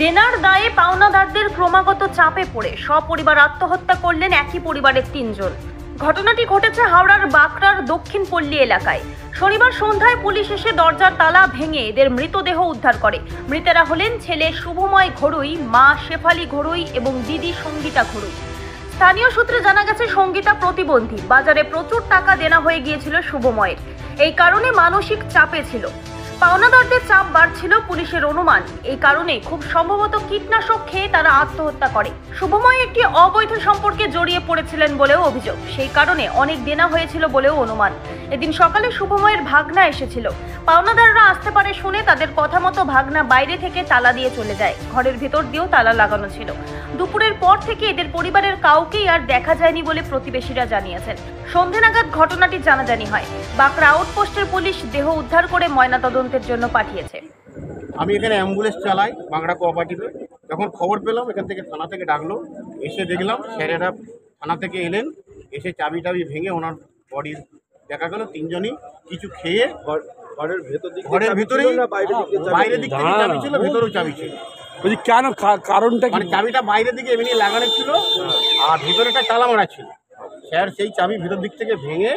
দেনার দায়ে পাওনাদারদের ক্রমাগত চাপে পড়ে সপরিবার আত্মহত্যা করলেন একই পরিবারের ৩ জন। ঘটনাটি ঘটেছে হাওড়ার বাঁকড়ার দক্ষিণ পল্লী এলাকায়। শনিবার সন্ধ্যায় পুলিশ এসে দরজার তালা ভেঙে এদের মৃতদেহ উদ্ধার করে। মৃতেরা হলেন ছেলে শুভময় ঘড়ুই, মা শেফালি ঘড়ুই এবং দিদি সঙ্গীতা ঘড়ুই। স্থানীয় সূত্রে জানা গেছে, সঙ্গীতা প্রতিবন্ধী, বাজারে প্রচুর টাকা দেনা হয়ে গিয়েছিল শুভময়ের। এই কারণে মানসিক চাপে ছিল। পাওনাদারদের চাপ বাড়ছিল, পুলিশের অনুমান এই কারণে খুব সম্ভবত কীটনাশক খেয়ে তারা আত্মহত্যা করে। শুভময় একটি অবৈধ সম্পর্কে জড়িয়ে পড়েছিলেন বলেও অভিযোগ, সেই কারণে অনেক দেনা হয়েছিল বলেও অনুমান। এদিন সকালে শুভময়ের ভাগনা এসেছিল। পাওনাদাররা আসতে পারে শুনে তাদের কথা মতো ভাগনা বাইরে থেকে তালা দিয়ে চলে যায়। ঘরের ভেতর দিয়েও তালা লাগানো ছিল। দুপুরের পর থেকে এদের পরিবারের কাউকেই আর দেখা যায়নি বলে প্রতিবেশীরা জানিয়েছেন। সন্ধে নাগাদ ঘটনাটি জানাজানি হয়। বাঁকড়া আউটপোস্টের পুলিশ দেহ উদ্ধার করে ময়নাতদন্তের জন্য পাঠিয়েছে। আমি এখানে অ্যাম্বুলেন্স চালাই বাঁকড়া কোঅপারেটিভে। যখন খবর পেলাম, এখান থেকে থানা থেকে ডাকলো, এসে দেখলাম স্যারেরা থানা থেকে এলেন, এসে চাবি ভেঙে ওনার বডি দেখা গেল। 3 জনই কিছু খেয়ে ঘরের ভিতরেই বাইরের দিক থেকে চাবি ছিল, ভেতরেও চাবি ছিল। কেন, কারণটা মানে চাবিটা বাইরের দিকে এমনি লাগানো ছিল আর ভিতরেটা তালা মারা ছিল। স্যার সেই চাবি ভিতর দিক থেকে ভেঙে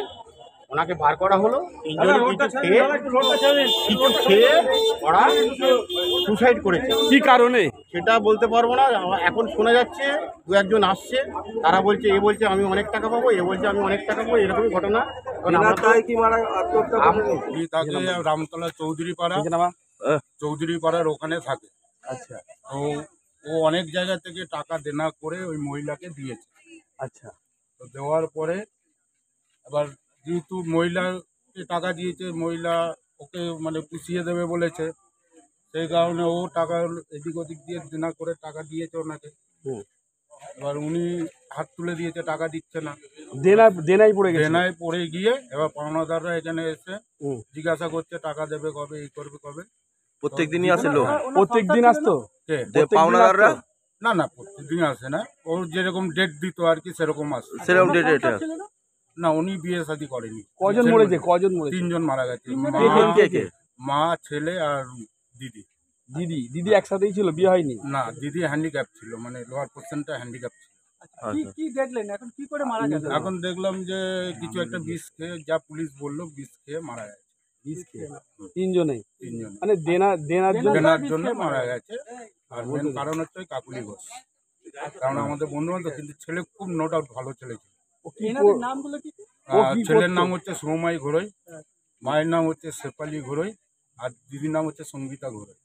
ওনাকে বার করা হলো। 3 জনই কিছু খেয়ে ওরা সুসাইড করেছে। কি কারণে সেটা বলতে পারবো না। এখন শোনা যাচ্ছে 2-1 জন আসছে, তারা বলছে, এ বলছে আমি অনেক টাকা পাবো, এ বলছে আমি অনেক টাকা পাবো, এরকমই ঘটনা। তাকে রামতলা চৌধুরী পাড়ার ওখানে থাকে। আচ্ছা, তো ও অনেক জায়গা থেকে টাকা দেনা করে ওই মহিলাকে দিয়েছে। আচ্ছা, তো দেওয়ার পরে এবার যেহেতু মহিলাকে টাকা দিয়েছে, মহিলা ওকে মানে পুষিয়ে দেবে বলেছে, সেই কারণে ও টাকা এদিক ওদিক দিয়ে দেনা করে টাকা দিয়েছে ওনাকে। এবার উনি হাত তুলে দিয়েছে, টাকা দিচ্ছে না, দেনায় পড়ে গিয়ে এবার পাওনাদাররা এখানে এসে জিজ্ঞাসা করছে টাকা দেবে কবে, এই করবে কবে। প্রত্যেকদিনই আসে লোক? প্রত্যেকদিন আসতো পাওনাদাররা? না না, প্রত্যেকদিন আসে না। ওর যেরকম ডেট দিত আর কি সেরকম আসে। সেরকম ডেট এটা না, উনি বিয়ে শাদী করেনি। কজন মরেছে? 3 জন মারা গেছে, মা, ছেলে আর দিদি। দিদি একসাথেই ছিল, বিয়ে হয়নি? না, দিদি হ্যান্ডিক্যাপ ছিল, মানে লোয়ার পোর্শনটা হ্যান্ডিক্যাপ ছিল। কি দেখলেন এখন, কি করে মারা গেছে? এখন দেখলাম যে কিছু একটা বিষ খেয়ে, যা পুলিশ বললো বিষ খেয়ে মারা গেছে। 3 জনেই? 3 জন মানে দেনার জন্য মারা গেছে। আর মেন কারণ হচ্ছে কাকুলি ঘোষ, কারণ আমাদের বন্ধু বান্ধব, কিন্তু ছেলে খুব নো ডাউট ভালো ছেলে ছিল। ছেলের নাম হচ্ছে শুভময় ঘড়ুই, মায়ের নাম হচ্ছে শেফালি ঘড়ুই, আর দিদির নাম হচ্ছে সঙ্গীতা ঘড়ুই।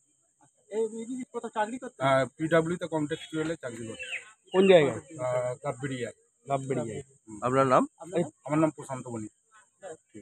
পিডব্লিউতে কন্ট্রাকচুয়ালে চাকরি করতে। কোন জায়গায়? গাববেড়িয়া। আপনার নাম? আমার নাম প্রশান্ত বণিক।